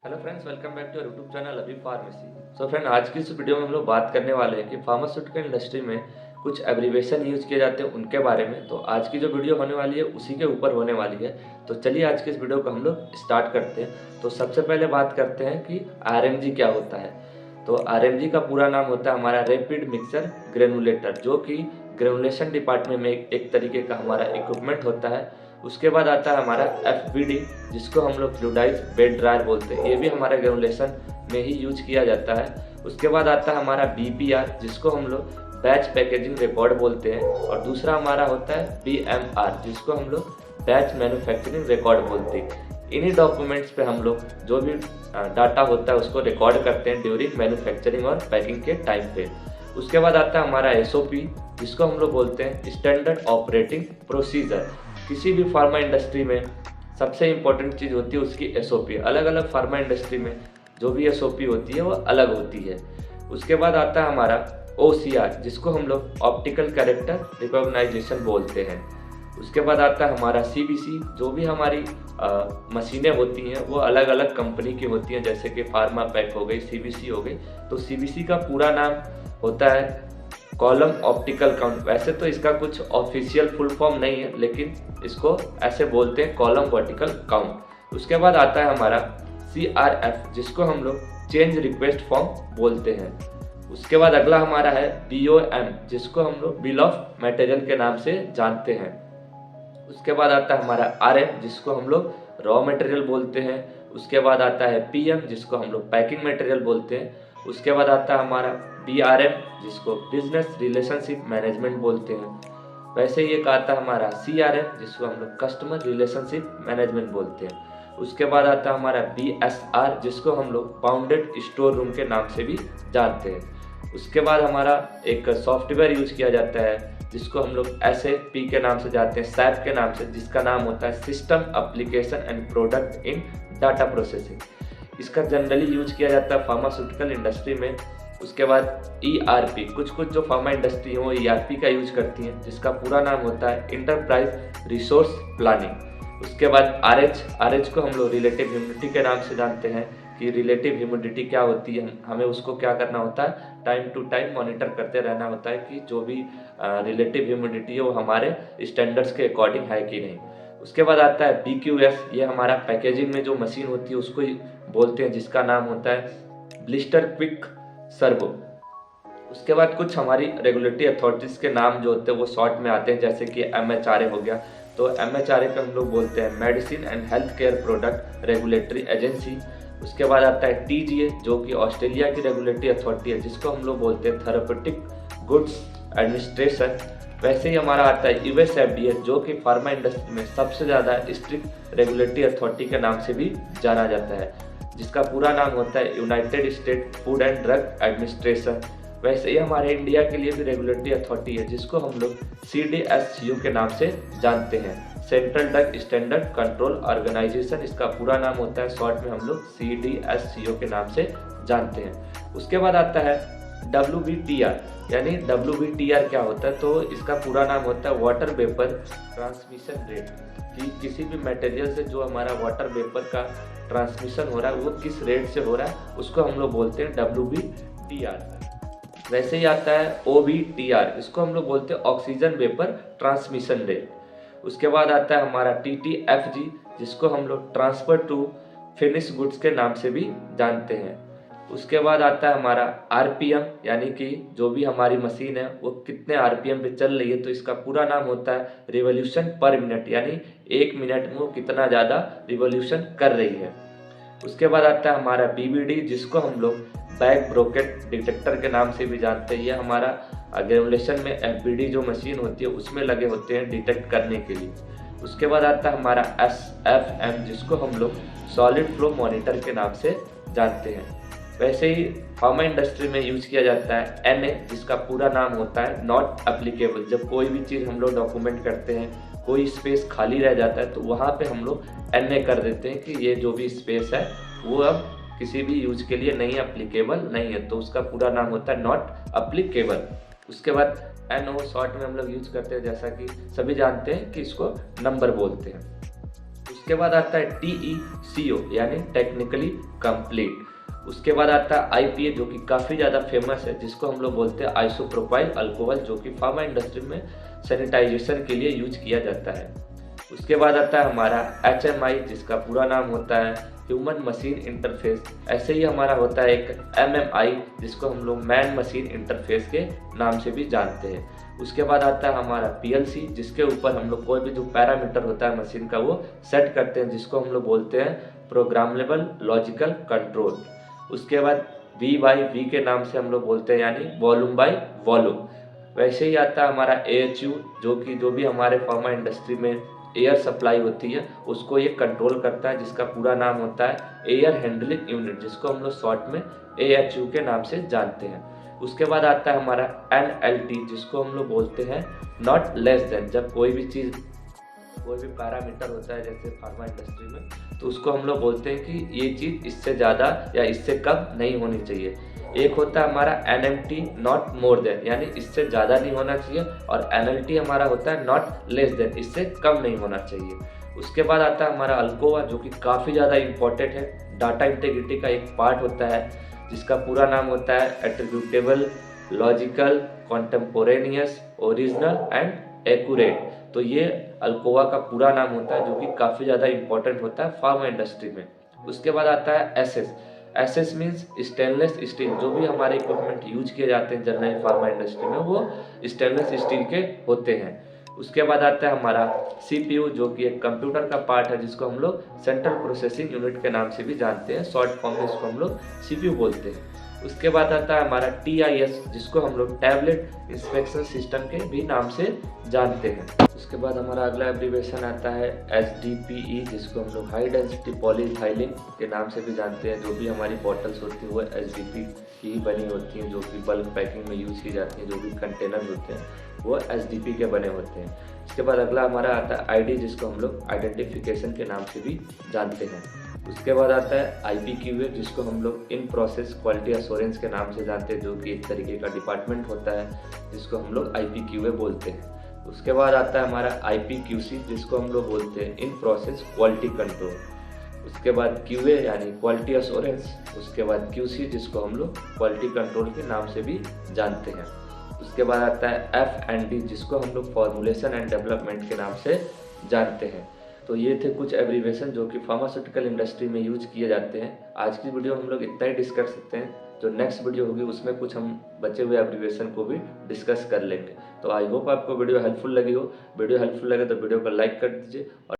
Hello friends, welcome back to YouTube channel Abhi pharmacy. So friend, आज की इस video में हम लोग बात करने वाले हैं कि फार्मास्यूटिकल इंडस्ट्री में कुछ एब्रीवेशन यूज किए जाते हैं उनके बारे में। तो आज की जो वीडियो होने वाली है उसी के ऊपर होने वाली है। तो चलिए आज की इस वीडियो को हम लोग स्टार्ट करते हैं। तो सबसे पहले बात करते हैं कि आरएमजी क्या होता है। तो आरएमजी का पूरा नाम होता है हमारा रैपिड मिक्सर ग्रेनुलेटर, जो कि ग्रेनुलेशन डिपार्टमेंट में एक तरीके का हमारा इक्विपमेंट होता है। उसके बाद आता है हमारा एफबीडी, जिसको हम लोग फ्लूइडाइज बेड ड्रायर बोलते हैं। ये भी हमारे ग्रेनुलेशन में ही यूज किया जाता है। उसके बाद आता है हमारा बीपीआर, जिसको हम लोग बैच पैकेजिंग रिकॉर्ड बोलते हैं। और दूसरा हमारा होता है बीएमआर, जिसको हम लोग बैच मैन्युफैक्चरिंग रिकॉर्ड बोलते हैं। इन्हीं डॉक्यूमेंट्स पे हम लोग जो भी डाटा होता है उसको रिकॉर्ड करते हैं ड्यूरिंग मैन्युफैक्चरिंग और पैकिंग के टाइम पे। उसके बाद आता है हमारा एसओपी, जिसको हम लोग बोलते हैं स्टैंडर्ड ऑपरेटिंग प्रोसीजर। किसी भी फार्मा इंडस्ट्री में सबसे इम्पोर्टेंट चीज़ होती है उसकी एसओपी। अलग अलग फार्मा इंडस्ट्री में जो भी एसओपी होती है वो अलग होती है। उसके बाद आता है हमारा ओसीआर, जिसको हम लोग ऑप्टिकल कैरेक्टर रिकॉग्नाइजेशन बोलते हैं। उसके बाद आता है हमारा सीबीसी। जो भी हमारी मशीनें होती हैं वो अलग अलग कंपनी की होती हैं, जैसे कि फार्मा पैक हो गई, सीबीसी हो गई। तो सीबीसी का पूरा नाम होता है कॉलम ऑप्टिकल काउंट। वैसे तो इसका कुछ ऑफिशियल फुल फॉर्म नहीं है, लेकिन इसको ऐसे बोलते हैं कॉलम वर्टिकल काउंट। उसके बाद आता है हमारा CRF, जिसको हम लोग चेंज रिक्वेस्ट फॉर्म बोलते हैं। उसके बाद अगला हमारा है BOM, जिसको हम लोग बिल ऑफ मटेरियल के नाम से जानते हैं। उसके बाद आता है हमारा RM, जिसको हम लोग रॉ मटेरियल बोलते हैं। उसके बाद आता है PM, जिसको हम लोग पैकिंग मटेरियल बोलते हैं। उसके बाद आता है हमारा BRM, जिसको बिजनेस रिलेशनशिप मैनेजमेंट बोलते हैं। वैसे ही एक आता है हमारा CRM, जिसको हम लोग कस्टमर रिलेशनशिप मैनेजमेंट बोलते हैं। उसके बाद आता है हमारा BSR, जिसको हम लोग बाउंडेड स्टोर रूम के नाम से भी जानते हैं। उसके बाद हमारा एक सॉफ्टवेयर यूज किया जाता है, जिसको हम लोग SAP के नाम से जानते हैं, SAP के नाम से, जिसका नाम होता है system application and product in data processing. इसका जनरली यूज किया जाता है फार्मास्यूटिकल इंडस्ट्री में। उसके बाद ERP, कुछ जो फार्मा इंडस्ट्री है वो ERP का यूज करती हैं, जिसका पूरा नाम होता है इंटरप्राइज रिसोर्स प्लानिंग। उसके बाद RH को हम लोग रिलेटिव ह्यूमिडिटी के नाम से जानते हैं कि रिलेटिव ह्यूमिडिटी क्या होती है। हमें उसको क्या करना होता है, टाइम टू टाइम मॉनिटर करते रहना होता है कि जो भी रिलेटिव ह्यूमिडिटी है वो हमारे स्टैंडर्ड्स के अकॉर्डिंग है कि नहीं। उसके बाद आता है BQS, ये हमारा पैकेजिंग में जो मशीन होती है उसको बोलते हैं, जिसका नाम होता है ब्लिस्टर क्विक सर्वो। उसके बाद कुछ हमारी रेगुलेटरी अथॉरिटीज़ के नाम जो होते हैं वो शॉर्ट में आते हैं, जैसे कि MHRA हो गया। तो MHRA को हम लोग बोलते हैं medicine and health care product regulatory agency. उसके बाद आता है TGA, जो कि ऑस्ट्रेलिया की रेगुलेटरी अथॉरिटी है, जिसको हम लोग बोलते हैं थेरेप्यूटिक गुड्स एडमिनिस्ट्रेशन। वैसे ही हमारा आता है US FDA, जो कि फार्मा इंडस्ट्री में सबसे ज़्यादा स्ट्रिक्ट रेगुलेटरी अथॉरिटी के नाम से भी जाना जाता है, जिसका पूरा नाम होता है United state food and drug administration. वैसे ही हमारे इंडिया के लिए भी रेगुलेटरी अथॉरिटी है, जिसको हम लोग CDSCO के नाम से जानते हैं, central drug standard control organisation. इसका पूरा नाम होता है, शॉर्ट में हम लोग CDSCO के नाम से जानते हैं। उसके बाद आता है WBTR, यानी WBTR क्या होता है, तो इसका पूरा नाम होता है वाटर वेपर ट्रांसमिशन रेट, कि किसी भी मटेरियल से जो हमारा वाटर वेपर का ट्रांसमिशन हो रहा है वो किस रेट से हो रहा है, उसको हम लोग बोलते हैं WBTR। वैसे ही आता है OBTR, इसको हम लोग बोलते हैं ऑक्सीजन वेपर ट्रांसमिशन रेट। उसके बाद आता है हमारा TTFG, जिसको हम लोग ट्रांसफर टू फिनिश गुड्स के नाम से भी जानते हैं। उसके बाद आता है हमारा RPM, यानी कि जो भी हमारी मशीन है वो कितने RPM पे चल रही है, तो इसका पूरा नाम होता है रिवोल्यूशन पर मिनट, यानी 1 मिनट में वो कितना ज़्यादा रिवोल्यूशन कर रही है। उसके बाद आता है हमारा BBD, जिसको हम लोग बैक ब्रोकेट डिटेक्टर के नाम से भी जानते हैं। ये हमारा ग्रेनुलेशन में FBD जो मशीन होती है उसमें लगे होते हैं डिटेक्ट करने के लिए। उसके बाद आता है हमारा SFM, जिसको हम लोग सॉलिड फ्लो मॉनिटर के नाम से जानते हैं। वैसे ही फार्मा इंडस्ट्री में यूज किया जाता है NA, जिसका पूरा नाम होता है नॉट एप्लीकेबल। जब कोई भी चीज़ हम लोग डॉक्यूमेंट करते हैं, कोई स्पेस खाली रह जाता है, तो वहाँ पे हम लोग NA कर देते हैं कि ये जो भी स्पेस है वो अब किसी भी यूज के लिए नहीं एप्लीकेबल नहीं है, तो उसका पूरा नाम होता है नॉट एप्लीकेबल। उसके बाद NO शॉर्ट में हम लोग यूज करते हैं, जैसा कि सभी जानते हैं कि इसको नंबर बोलते हैं। उसके बाद आता है TECO यानी टेक्निकली कंप्लीट। उसके बाद आता है IPA जो कि काफ़ी ज़्यादा फेमस है, जिसको हम लोग बोलते हैं आइसोप्रोपाइल अल्कोहल, जो कि फार्मा इंडस्ट्री में सैनिटाइजेशन के लिए यूज किया जाता है। उसके बाद आता है हमारा HMI, जिसका पूरा नाम होता है ह्यूमन मशीन इंटरफेस। ऐसे ही हमारा होता है एक MMI, जिसको हम लोग मैन मशीन इंटरफेस के नाम से भी जानते हैं। उसके बाद आता है हमारा PLC, जिसके ऊपर हम लोग कोई भी जो पैरामीटर होता है मशीन का वो सेट करते हैं, जिसको हम लोग बोलते हैं प्रोग्रामेबल लॉजिकल कंट्रोल। उसके बाद V/V के नाम से हम लोग बोलते हैं, यानी वॉल्यूम बाय वॉल्यूम। वैसे ही आता है हमारा AHU, जो भी हमारे फार्मा इंडस्ट्री में एयर सप्लाई होती है उसको ये कंट्रोल करता है, जिसका पूरा नाम होता है एयर हैंडलिंग यूनिट, जिसको हम लोग शॉर्ट में AHU के नाम से जानते हैं। उसके बाद आता है हमारा NLT, जिसको हम लोग बोलते हैं नॉट लेस देन। जब कोई भी पैरामीटर होता है जैसे फार्मा इंडस्ट्री में, तो उसको हम लोग बोलते हैं कि ये चीज़ इससे ज़्यादा या इससे कम नहीं होनी चाहिए। एक होता है हमारा NMT नॉट मोर देन, यानी इससे ज़्यादा नहीं होना चाहिए, और NLT हमारा होता है नॉट लेस देन, इससे कम नहीं होना चाहिए। उसके बाद आता है हमारा अल्कोवा, जो कि काफ़ी ज़्यादा इम्पोर्टेंट है, डाटा इंटेग्रिटी का एक पार्ट होता है, जिसका पूरा नाम होता है attributable, logical, contemporaneous, original and accurate. तो ये अल्कोवा का पूरा नाम होता है, जो कि काफ़ी ज़्यादा इम्पोर्टेंट होता है फार्मा इंडस्ट्री में। उसके बाद आता है SS मीन्स स्टेनलेस स्टील। जो भी हमारे इक्विपमेंट यूज किए जाते हैं जनरल फार्मा इंडस्ट्री में, वो स्टेनलेस स्टील के होते हैं। उसके बाद आता है हमारा CPU, जो कि एक कंप्यूटर का पार्ट है, जिसको हम लोग सेंट्रल प्रोसेसिंग यूनिट के नाम से भी जानते हैं, शॉर्ट फॉर्म में इसको हम लोग CPU बोलते हैं। उसके बाद आता है हमारा TIS, जिसको हम लोग टैबलेट इंस्पेक्शन सिस्टम के भी नाम से जानते हैं। उसके बाद हमारा अगला एब्रीवेशन आता है HDPE, जिसको हम लोग हाई डेंसिटी पॉलीइथाइलिन के नाम से भी जानते हैं। जो भी हमारी बॉटल्स होती हैं वो HDPE की ही बनी होती हैं, जो कि बल्क पैकिंग में यूज़ की जाती हैं। जो भी कंटेनर होते हैं वो HDPE के बने होते हैं। इसके बाद अगला हमारा आता है ID, जिसको हम लोग आइडेंटिफिकेशन के नाम से भी जानते हैं। उसके बाद आता है IPQA, जिसको हम लोग इन प्रोसेस क्वालिटी एश्योरेंस के नाम से जानते हैं, जो कि एक तरीके का डिपार्टमेंट होता है, जिसको हम लोग IPQA बोलते हैं। उसके बाद आता है हमारा IPQC, जिसको हम लोग बोलते हैं इन प्रोसेस क्वालिटी कंट्रोल। उसके बाद QA यानी क्वालिटी एश्योरेंस। उसके बाद QC, जिसको हम लोग क्वालिटी कंट्रोल के नाम से भी जानते हैं। उसके बाद आता है F&D, जिसको हम लोग फॉर्मुलेशन एंड डेवलपमेंट के नाम से जानते हैं। तो ये थे कुछ एब्रीवेशन जो कि फार्मास्यूटिकल इंडस्ट्री में यूज किए जाते हैं। आज की वीडियो हम लोग इतना ही डिस्कस कर सकते हैं। जो नेक्स्ट वीडियो होगी उसमें कुछ हम बचे हुए एब्रीवेशन को भी डिस्कस कर लेंगे। तो आई होप आपको वीडियो हेल्पफुल लगी हो। वीडियो हेल्पफुल लगे तो वीडियो को लाइक कर दीजिए और